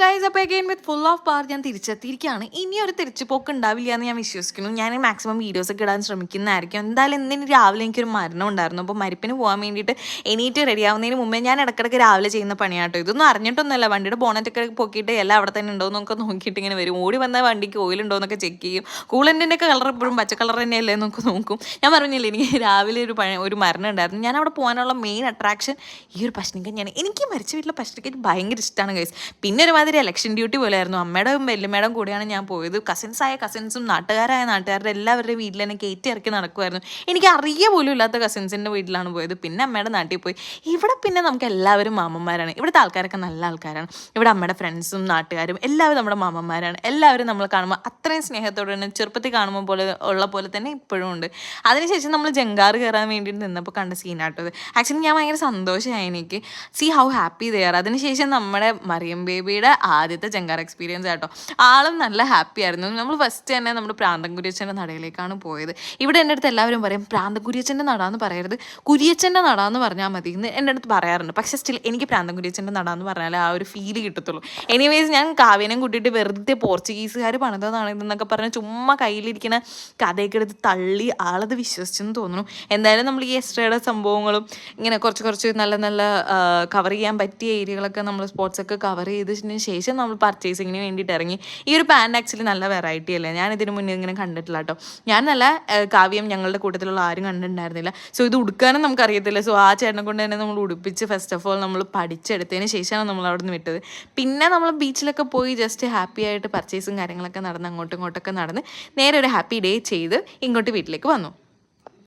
Guys, അപ്പോൾ again with full of power ഞാൻ തിരിച്ചെത്തിയിരിക്കുകയാണ്. ഇനിയൊരു തിരിച്ചുപോക്ക് ഉണ്ടാവില്ല എന്ന് ഞാൻ വിശ്വസിക്കുന്നു. ഞാൻ മാക്സിമം വീഡിയോസ് ഒക്കെ ഇടാൻ ശ്രമിക്കുന്നതായിരിക്കും. എന്തായാലും ഇന്നിന് രാവിലെ എനിക്കൊരു മരണം ഉണ്ടായിരുന്നു. അപ്പോൾ മരിപ്പിന് പോകാൻ വേണ്ടിയിട്ട് എണീറ്റ് റെഡി ആവുന്നതിന് മുമ്പേ ഞാൻ ഇടയ്ക്കിടയ്ക്ക് രാവിലെ ചെയ്യുന്ന പണിയാട്ടോ. ഇതൊന്നും അറിഞ്ഞിട്ടൊന്നുമല്ല. വണ്ടിയുടെ ബോണറ്റൊക്കെ പൊക്കിയിട്ട് എല്ലാം അവിടെ തന്നെ ഉണ്ടോ എന്നൊക്കെ നോക്കിയിട്ട് ഇങ്ങനെ വരും. ഓടി വന്ന വണ്ടിക്ക് ഓയിൽ ഉണ്ടോ എന്നൊക്കെ ചെക്ക് ചെയ്യും. കൂളൻ്റിൻ്റെ ഒക്കെ കളർ എപ്പോഴും പച്ച കളർ തന്നെയല്ലേ എന്നൊക്കെ നോക്കും. ഞാൻ പറഞ്ഞില്ലേ, എനിക്ക് രാവിലെ ഒരു മരണം ഉണ്ടായിരുന്നു. ഞാൻ അവിടെ പോകാനുള്ള മെയിൻ അട്രാക്ഷൻ ഈ ഒരു പശനിക്കഞ്ഞാണ്. എനിക്ക് മരിച്ച വീട്ടിലെ പശനിക്കഞ്ഞ് ഭയങ്കര ഇഷ്ടമാണ് ഗൈസ്. പിന്നെ ഒരുമാതിരി ഇലക്ഷൻ ഡ്യൂട്ടി പോലെയായിരുന്നു. അമ്മയുടെ വല്യമ്മയുടെ കൂടെയാണ് ഞാൻ പോയത്. കസിൻസും നാട്ടുകാരായ നാട്ടുകാരുടെ എല്ലാവരുടെയും വീട്ടിൽ തന്നെ കയറ്റി ഇറക്കി നടക്കുമായിരുന്നു. എനിക്ക് അറിയ പോലും ഇല്ലാത്ത കസിൻസിൻ്റെ വീട്ടിലാണ് പോയത്. പിന്നെ അമ്മയുടെ നാട്ടിൽ പോയി. ഇവിടെ പിന്നെ നമുക്ക് എല്ലാവരും മാമന്മാരാണ്. ഇവിടുത്തെ ആൾക്കാരൊക്കെ നല്ല ആൾക്കാരാണ്. ഇവിടെ അമ്മയുടെ ഫ്രണ്ട്സും നാട്ടുകാരും എല്ലാവരും നമ്മുടെ മാമന്മാരാണ്. എല്ലാവരും നമ്മൾ കാണുമ്പോൾ അത്രയും സ്നേഹത്തോടെ തന്നെ ചെറുപ്പത്തിൽ കാണുമ്പോൾ പോലെ തന്നെ ഇപ്പോഴും ഉണ്ട്. അതിനുശേഷം നമ്മൾ ജങ്കാറ് കയറാൻ വേണ്ടി നിന്നപ്പോൾ കണ്ട സീനാട്ടത്. ആക്ച്വലി ഞാൻ ഭയങ്കര സന്തോഷമായി. എനിക്ക് see how happy they are. അതിനുശേഷം നമ്മുടെ മറിയം ബേബിയുടെ ആദ്യത്തെ ജങ്കാർ എക്സ്പീരിയൻസ് ആട്ടോ. ആളും നല്ല ഹാപ്പി ആയിരുന്നു. നമ്മൾ ഫസ്റ്റ് തന്നെ നമ്മുടെ പ്രാന്തൻ കുര്യച്ചൻ്റെ നടയിലേക്കാണ് പോയത്. ഇവിടെ എൻ്റെ അടുത്ത് എല്ലാവരും പറയും പ്രാന്തൻ കുര്യച്ചൻ്റെ നടാന്ന് പറയരുത്, കുര്യച്ചൻ്റെ നടാന്ന് പറഞ്ഞാൽ മതി എന്ന് എൻ്റെ അടുത്ത് പറയാറുണ്ട്. പക്ഷേ സ്റ്റിൽ എനിക്ക് പ്രാന്തൻ കുര്യച്ചൻ്റെ നടാന്ന് പറഞ്ഞാൽ ആ ഒരു ഫീല് കിട്ടത്തുള്ളൂ. എനിവേസ് ഞാൻ കാവ്യനെ കൂട്ടിയിട്ട് വെറുതെ പോർച്ചുഗീസുകാർ പണിതതാണ് ഇതെന്നൊക്കെ പറഞ്ഞ് ചുമ്മാ കയ്യിലിരിക്കുന്ന കഥയൊക്കെ എടുത്ത് തള്ളി ആളത് വിശ്വസിച്ചെന്ന് തോന്നുന്നു. എന്തായാലും നമ്മൾ ഈ എക്സ്ട്രയുടെ സംഭവങ്ങളും ഇങ്ങനെ കുറച്ച് നല്ല നല്ല കവർ ചെയ്യാൻ പറ്റിയ ഏരിയകളൊക്കെ നമ്മൾ സ്പോട്ട്സൊക്കെ കവർ ചെയ്തതിന് ശേഷം നമ്മൾ പർച്ചേസിങ്ങിന് വേണ്ടിയിട്ട് ഇറങ്ങി. ഈ ഒരു പാൻറ് ആക്ച്വലി നല്ല വെറൈറ്റി അല്ലേ, ഞാൻ ഇതിന് മുന്നേ ഇങ്ങനെ കണ്ടിട്ടില്ല കേട്ടോ. ഞാൻ നല്ല കാവ്യം ഞങ്ങളുടെ കൂട്ടത്തിലുള്ള ആരും കണ്ടിട്ടുണ്ടായിരുന്നില്ല. സോ ഇത് ഉടുക്കാനും നമുക്കറിയത്തില്ല. സോ ആ ചേട്ടനെ കൊണ്ട് തന്നെ നമ്മൾ ഉടുപ്പിച്ച് ഫസ്റ്റ് ഓഫ് ഓൾ നമ്മൾ പഠിച്ചെടുത്തതിന് ശേഷമാണ് നമ്മൾ അവിടെ നിന്ന് വിട്ടത്. പിന്നെ നമ്മൾ ബീച്ചിലൊക്കെ പോയി ജസ്റ്റ് ഹാപ്പി ആയിട്ട് പർച്ചേസും കാര്യങ്ങളൊക്കെ നടന്ന് അങ്ങോട്ടും ഇങ്ങോട്ടൊക്കെ നടന്ന് നേരെ ഒരു ഹാപ്പി ഡേ ചെയ്ത് ഇങ്ങോട്ട് വീട്ടിലേക്ക് വന്നു.